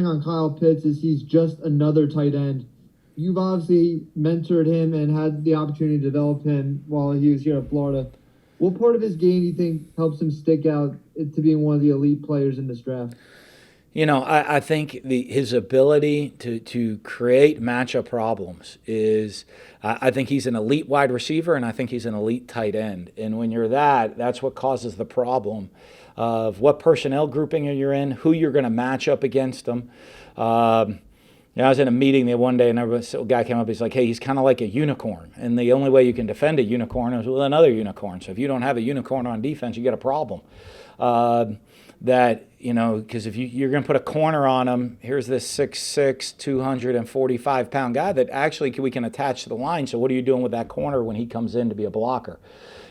on Kyle Pitts is he's just another tight end. You've obviously mentored him and had the opportunity to develop him while he was here at Florida. What part of his game do you think helps him stick out to being one of the elite players in this draft? I think his ability to create matchup problems is, I think he's an elite wide receiver, and I think he's an elite tight end. And when you're that's what causes the problem of what personnel grouping you're in, who you're going to match up against them. I was in a meeting there one day, and a guy came up. He's like, "Hey, he's kind of like a unicorn, and the only way you can defend a unicorn is with another unicorn. So if you don't have a unicorn on defense, you get a problem." Because if you're going to put a corner on him, here's this 6'6", 245-pound guy that actually we can attach to the line. So what are you doing with that corner when he comes in to be a blocker?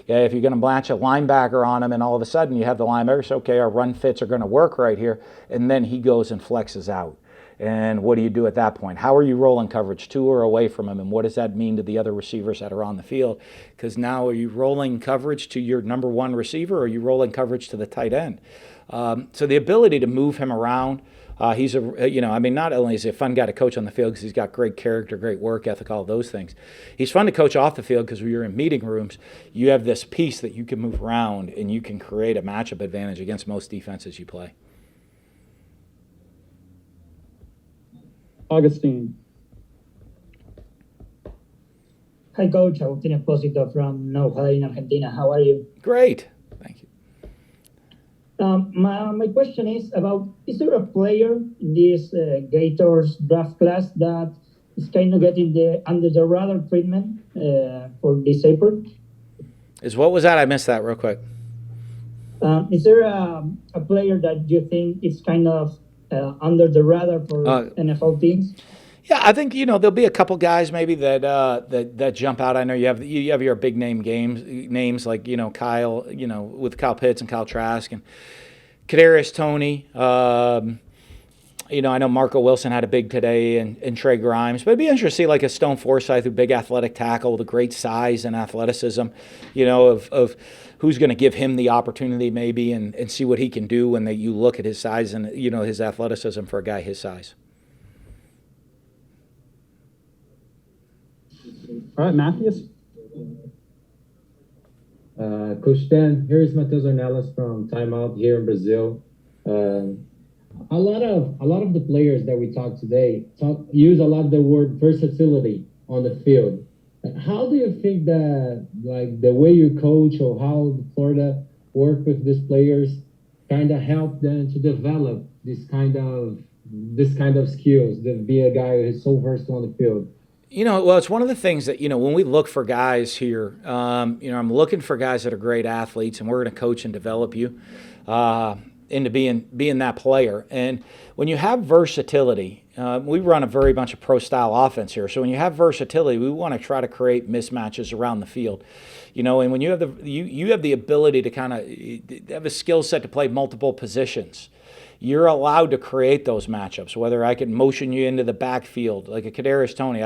Yeah, if you're going to match a linebacker on him, and all of a sudden you have the linebacker, so okay, our run fits are going to work right here, and then he goes and flexes out. And what do you do at that point? How are you rolling coverage to or away from him? And what does that mean to the other receivers that are on the field? Because now are you rolling coverage to your number one receiver, or are you rolling coverage to the tight end? So the ability to move him around, he's not only is he a fun guy to coach on the field because he's got great character, great work ethic, all those things. He's fun to coach off the field because when you're in meeting rooms, you have this piece that you can move around and you can create a matchup advantage against most defenses you play. Augustine. Hi, Coach. Agustin Esposito from Nauja in Argentina. How are you? Great. Thank you. My question is there a player in this Gators draft class that is kind of getting the under the radar treatment for this April? What was that? I missed that real quick. Is there a player that you think is kind of under the radar for NFL teams? Yeah, I think there'll be a couple guys maybe that jump out. I know you have your big names like Kyle, with Kyle Pitts and Kyle Trask and Kadarius Toney. I know Marco Wilson had a big today and Trey Grimes, but it'd be interesting to see like a Stone Forsythe, a big athletic tackle with a great size and athleticism, of who's going to give him the opportunity maybe and see what he can do when you look at his size and his athleticism for a guy his size. All right, Matthias. Coach Dan, here is Matheus Ornelas from Timeout here in Brazil. A lot of the players that we talk today use a lot of the word versatility on the field. How do you think that, like, the way you coach or how Florida work with these players kind of help them to develop this kind of skills, to be a guy who's so versatile on the field? Well, it's one of the things that, when we look for guys here, I'm looking for guys that are great athletes, and we're going to coach and develop you into being that player. And when you have versatility, we run a very bunch of pro-style offense here. So when you have versatility, we want to try to create mismatches around the field. And when you have you have the ability to kind of have a skill set to play multiple positions, you're allowed to create those matchups, whether I can motion you into the backfield, like a Kadarius Toney.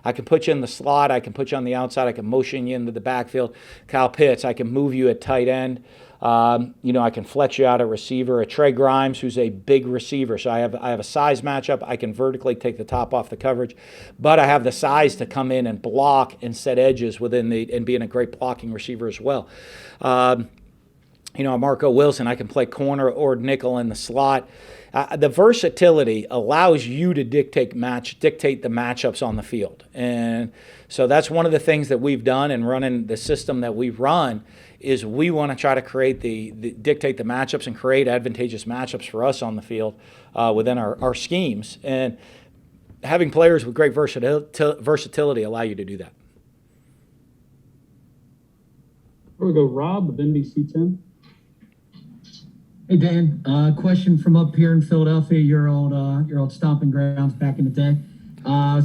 I can put you in the slot. I can put you on the outside. I can motion you into the backfield. Kyle Pitts, I can move you at tight end. I can flex you out at receiver. A Trey Grimes, who's a big receiver. So I have a size matchup. I can vertically take the top off the coverage, but I have the size to come in and block and set edges and being a great blocking receiver as well. Marco Wilson, I can play corner or nickel in the slot. The versatility allows you to dictate the matchups on the field. And so that's one of the things that we've done in running the system that we run is we want to try to create dictate the matchups and create advantageous matchups for us on the field within our schemes. And having players with great versatility allow you to do that. Here we go, Rob of NBC 10. Hey Dan, question from up here in Philadelphia, your old stomping grounds back in the day.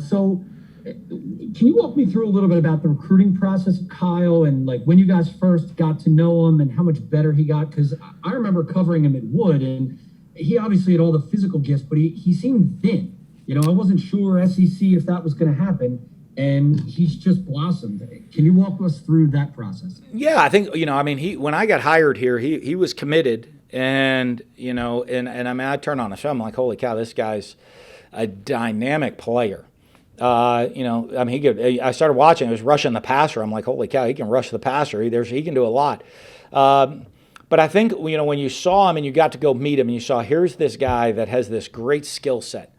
So, can you walk me through a little bit about the recruiting process of Kyle and like when you guys first got to know him and how much better he got? Because I remember covering him at Wood, and he obviously had all the physical gifts, but he seemed thin. I wasn't sure SEC if that was going to happen. And he's just blossomed. Can you walk us through that process? Yeah, I think when I got hired here, he was committed, And, and I mean, I turn on the show, I'm like, holy cow, this guy's a dynamic player. I mean, I started watching, he was rushing the passer. I'm like, holy cow, he can rush the passer. He can do a lot. But I think, when you saw him and you got to go meet him and you saw, here's this guy that has this great skill set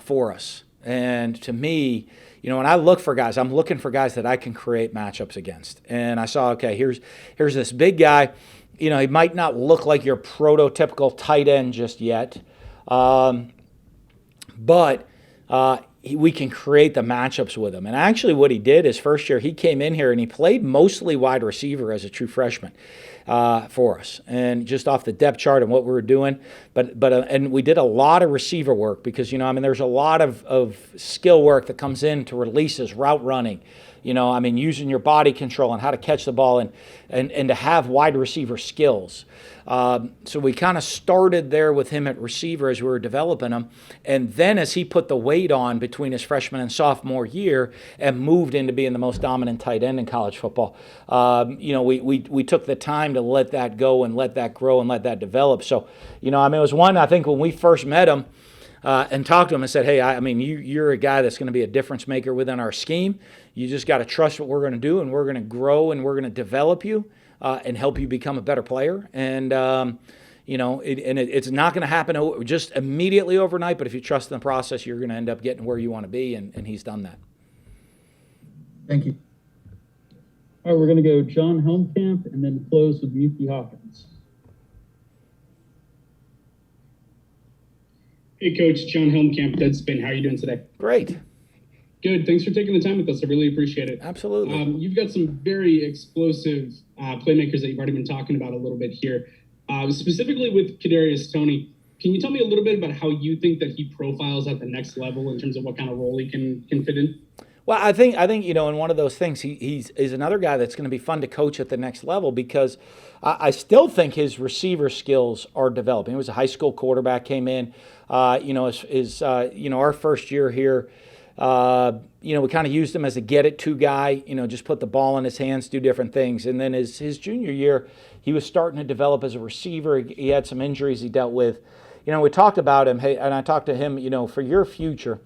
for us. And to me, when I look for guys, I'm looking for guys that I can create matchups against. And I saw, okay, here's this big guy. He might not look like your prototypical tight end just yet, but we can create the matchups with him. And actually what he did his first year, he came in here and he played mostly wide receiver as a true freshman for us, and just off the depth chart and what we were doing. And we did a lot of receiver work because, there's a lot of skill work that comes in to releases, route running, using your body control and how to catch the ball and to have wide receiver skills. So we kind of started there with him at receiver as we were developing him. And then as he put the weight on between his freshman and sophomore year and moved into being the most dominant tight end in college football, we took the time to let that go and let that grow and let that develop. So, it was one, I think when we first met him, and talked to him and said, hey, you're a guy that's going to be a difference maker within our scheme. You just got to trust what we're going to do, and we're going to grow, and we're going to develop you and help you become a better player. And, it's not going to happen just immediately overnight, but if you trust in the process, you're going to end up getting where you want to be, and he's done that. Thank you. All right, we're going to go John Helmkamp and then close with Yuki Hawkins. Hey, Coach, John Helmkamp, Deadspin. How are you doing today? Great. Good. Thanks for taking the time with us. I really appreciate it. Absolutely. You've got some very explosive playmakers that you've already been talking about a little bit here. Specifically with Kadarius Toney, can you tell me a little bit about how you think that he profiles at the next level in terms of what kind of role he can fit in? Well, I think in one of those things, he's another guy that's going to be fun to coach at the next level because I still think his receiver skills are developing. He was a high school quarterback, came in, our first year here, we kind of used him as a get-it-to guy, just put the ball in his hands, do different things. And then his junior year, he was starting to develop as a receiver. He had some injuries he dealt with. We talked about him, and I talked to him, for your future,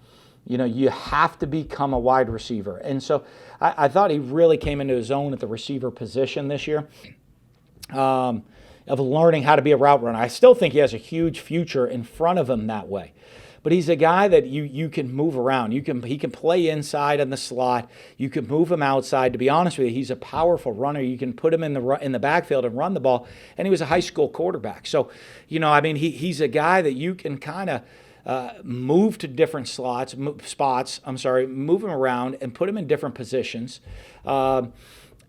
you have to become a wide receiver. And so I thought he really came into his own at the receiver position this year of learning how to be a route runner. I still think he has a huge future in front of him that way. But he's a guy that you can move around. He can play inside in the slot. You can move him outside. To be honest with you, he's a powerful runner. You can put him in the backfield and run the ball. And he was a high school quarterback. So, he's a guy that you can kind of move to different spots, move him around and put him in different positions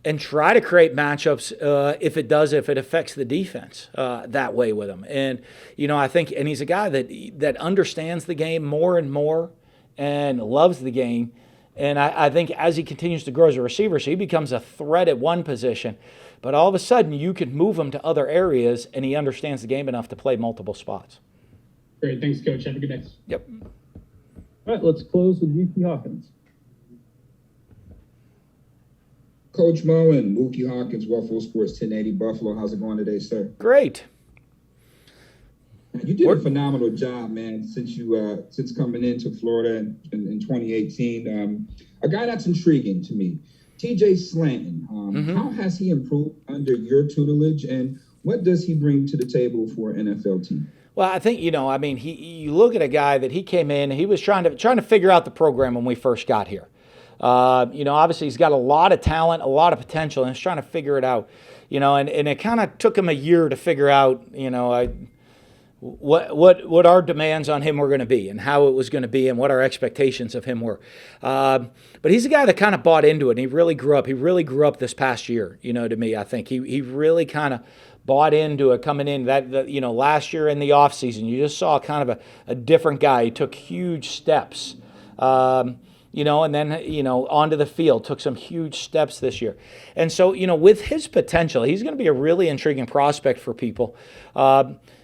and try to create matchups if it affects the defense that way with him. And, I think, and he's a guy that understands the game more and more and loves the game. And I think as he continues to grow as a receiver, so he becomes a threat at one position, but all of a sudden you can move him to other areas and he understands the game enough to play multiple spots. Great. Thanks, Coach. Have a good day. Yep. All right, let's close with Yuki Hawkins. Coach Mullen, Mookie Hawkins, Waffle Sports 1080 Buffalo. How's it going today, sir? Great. You did a phenomenal job, man, since coming into Florida in 2018. A guy that's intriguing to me, TJ Slanton. How has he improved under your tutelage, and what does he bring to the table for an NFL team? Well, I think, you look at a guy that he came in, he was trying to figure out the program when we first got here. Obviously he's got a lot of talent, a lot of potential, and he's trying to figure it out, and it kind of took him a year to figure out, what our demands on him were going to be and how it was going to be and what our expectations of him were. But he's a guy that kind of bought into it, and he really grew up. He really grew up this past year, to me. I think he really kind of bought into it coming in last year in the offseason. You just saw kind of a different guy. He took huge steps, and then, onto the field, took some huge steps this year. And so, with his potential, he's going to be a really intriguing prospect for people.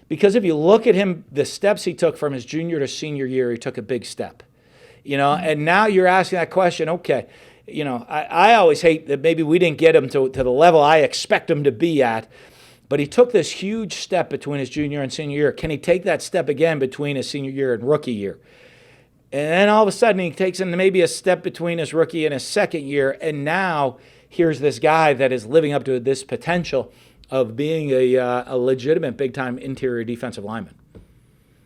Because if you look at him, the steps he took from his junior to senior year, he took a big step. And now you're asking that question, okay, I always hate that maybe we didn't get him to the level I expect him to be at. But he took this huge step between his junior and senior year. Can he take that step again between his senior year and rookie year? And then all of a sudden he takes in maybe a step between his rookie and his second year. And now here's this guy that is living up to this potential of being a legitimate big-time interior defensive lineman.